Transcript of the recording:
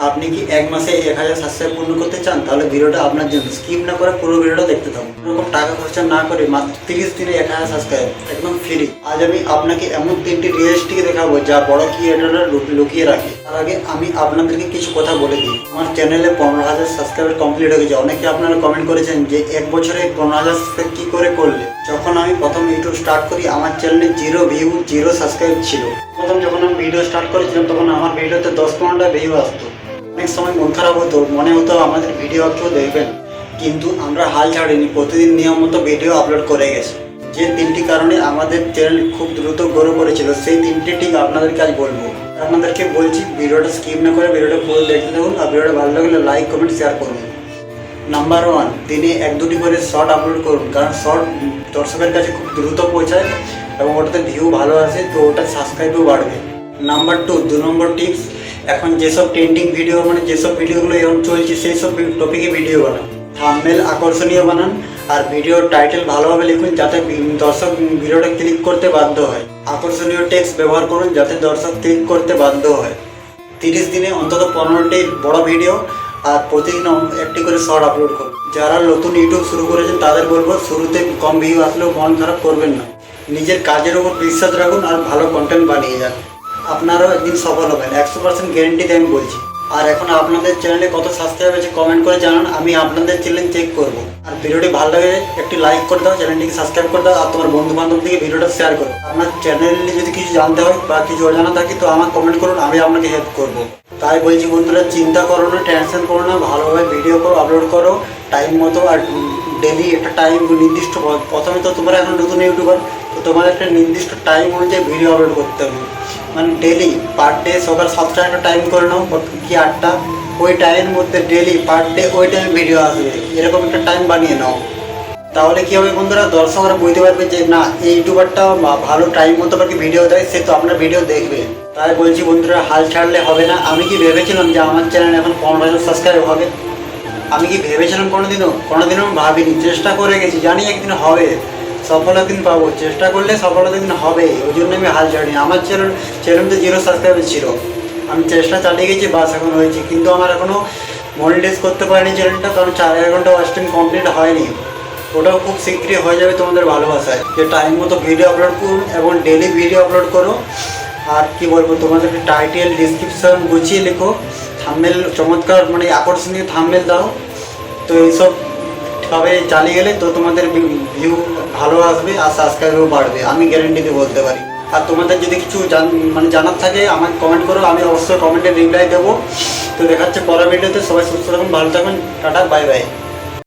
আপনি কি এক মাসে 1000 সাবস্ক্রাইব পূর্ণ করতে চান? তাহলে ভিডিওটা আপনার জন্য, স্কিপ না করে পুরো ভিডিওটা দেখতে থাকুন। এরকম টাকা খরচা না করে মাত্র 30 দিনে 1000 সাবস্ক্রাইব একদম ফ্রি। আজ আমি আপনাকে এমন 3টি রিয়েলিস্টিক দেখাবো যা বড় ক্রিয়েটররা লুকিয়ে রাখে। তার আগে আমি আপনাদেরকে কিছু কথা বলে দিই। আমার চ্যানেলে 15,000 সাবস্ক্রাইবার কমপ্লিট হয়ে গেছে। অনেকে আপনারা কমেন্ট করেছেন যে এক বছরে 15,000 সাবস্ক্রাইব কী করে করলে। যখন আমি প্রথম ইউটিউব স্টার্ট করি আমার চ্যানেলে 0 ভিউ 0 সাবস্ক্রাইব ছিল। প্রথম যখন আমি ভিডিও স্টার্ট করেছিলাম তখন আমার ভিডিওতে 10-15টা ভিউ আসতো। অনেক সময় মন খারাপ হতো, মনে হতো আমাদের ভিডিও কেউ দেখবেন, কিন্তু আমরা হাল ছাড়িনি, প্রতিদিন নিয়ম মতো ভিডিও আপলোড করে গেছি। যে 3টি কারণে আমাদের চ্যানেল খুব দ্রুত গ্রো করেছিল, সেই 3টি ঠিক আপনাদেরকে আজ বলবো। আপনাদেরকে বলছি ভিডিওটা স্কিপ না করে ভিডিওটা পুরো দেখতে থাকুন, আর ভিডিওটা ভালো লাগলে লাইক কমেন্ট শেয়ার করুন। নাম্বার 1, দিনে 1-2টি করে শর্ট আপলোড করুন, কারণ শর্ট দর্শকের কাছে খুব দ্রুত পৌঁছায় এবং ওটাতে ভিউ ভালো আসে, তো ওটা সাবস্ক্রাইবও বাড়বে। নাম্বার 2, 2 নম্বর টিপস, এখন যেসব ট্রেন্ডিং ভিডিও মানে যেসব ভিডিওগুলো এখন চলছে সেই সব টপিকে ভিডিও বানান। থাম্বনেল আকর্ষণীয় বানান আর ভিডিওর টাইটেল ভালোভাবে লিখুন যাতে দর্শক ভিডিওটা ক্লিক করতে বাধ্য হয়। আকর্ষণীয় টেক্সট ব্যবহার করুন যাতে দর্শক ক্লিক করতে বাধ্য হয়। 30 দিনে অন্তত 15টি বড় ভিডিও আর প্রতিদিন একটি করে শর্ট আপলোড করুন। যারা নতুন ইউটিউব শুরু করেছেন তাদের বলবো শুরুতে কম ভিউ আসলেও মন খারাপ করবেন না। নিজের কাজের উপর বিশ্বাস রাখুন আর ভালো কন্টেন্ট বানিয়ে যান, আপনারাও একদিন সফল হবেন, 100% গ্যারেন্টিতে আমি বলছি। আর এখন আপনাদের চ্যানেলে কত সাবস্ক্রাইব আছে কমেন্ট করে জানান, আমি আপনাদের চ্যানেল চেক করব। আর ভিডিওটি ভালো লাগে একটি লাইক করে দাও, চ্যানেলটিকে সাবস্ক্রাইব করে দাও আর তোমার বন্ধু বান্ধবদেরকে ভিডিওটা শেয়ার করো। আপনার চ্যানেলে যদি কিছু জানতে হয় বা কিছু অজানা থাকে তো আমার কমেন্ট করুন, আমি আপনাকে হেল্প করব। তাই বলছি বন্ধুরা, চিন্তা করো না, টেনশন করো না, ভালোভাবে ভিডিও করো, আপলোড করো টাইম মতো। আর ডেলি একটা টাইম নির্দিষ্ট, প্রথমে তো তোমরা এখন নতুন ইউটিউবার, তো তোমার একটা নির্দিষ্ট টাইম অনুযায়ী ভিডিও আপলোড করতে হবে। মানে ডেলি পার ডে সকাল 7টায় একটা টাইম করে নাও কি 8টা, ওই টাইমের মধ্যে ডেলি পার ডে ওই টাইমে ভিডিও আসবে, এরকম একটা টাইম বানিয়ে নাও। তাহলে কী হবে বন্ধুরা, দর্শকরা বুঝতে পারবে যে না এই ইউটিউবারটা ভালো টাইম মতো বাকি ভিডিও দেয়, সে তো আপনার ভিডিও দেখবে। তাই বলছি বন্ধুরা, হাল ছাড়লে হবে না। আমি কি ভেবেছিলাম যে আমার চ্যানেল এখন 15,000 সাবস্ক্রাইব হবে? আমি কি ভেবেছিলাম কোনোদিনও ভাবিনি। চেষ্টা করে গেছি, জানি একদিন হবে, সফল একদিন পাবো। চেষ্টা করলে সফল একদিন হবে, ওই জন্য আমি হাল ছাড়িনি। আমার চ্যানেলতে 0 সাবস্ক্রাইবার ছিল, আমি চেষ্টা চালিয়ে গেছি, বাস এখন হয়েছে। কিন্তু আমার এখনও মনিটাইজ করতে পারিনি চ্যানেলটা, কারণ 4 ঘন্টা ওয়াচ টাইম কমপ্লিট হয়নি। ওটাও খুব শীঘ্রই হয়ে যাবে তোমাদের ভালোবাসায়। যে টাইম মতো ভিডিও আপলোড করুন এবং ডেলি ভিডিও আপলোড করো। আর কি বলবো, তোমাদের টাইটেল ডিসক্রিপশন গুছিয়ে লেখো, থাম্বনেল চমৎকার মানে আকর্ষণীয় থাম্বনেল দাও। তো এইসবভাবে চালিয়ে গেলে তো তোমাদের ভিউ ভালো আসবে আর সাবস্ক্রাইবও বাড়বে, আমি গ্যারেন্টিতে বলতে পারি। আর তোমাদের যদি কিছু জানার থাকে আমাকে কমেন্ট করো, আমি অবশ্যই কমেন্টে রিপ্লাই দেবো। তো দেখাচ্ছে পরের ভিডিওতে। সবাই সুস্থ থাকুন, ভালো থাকুন, টাটা, বাই বাই।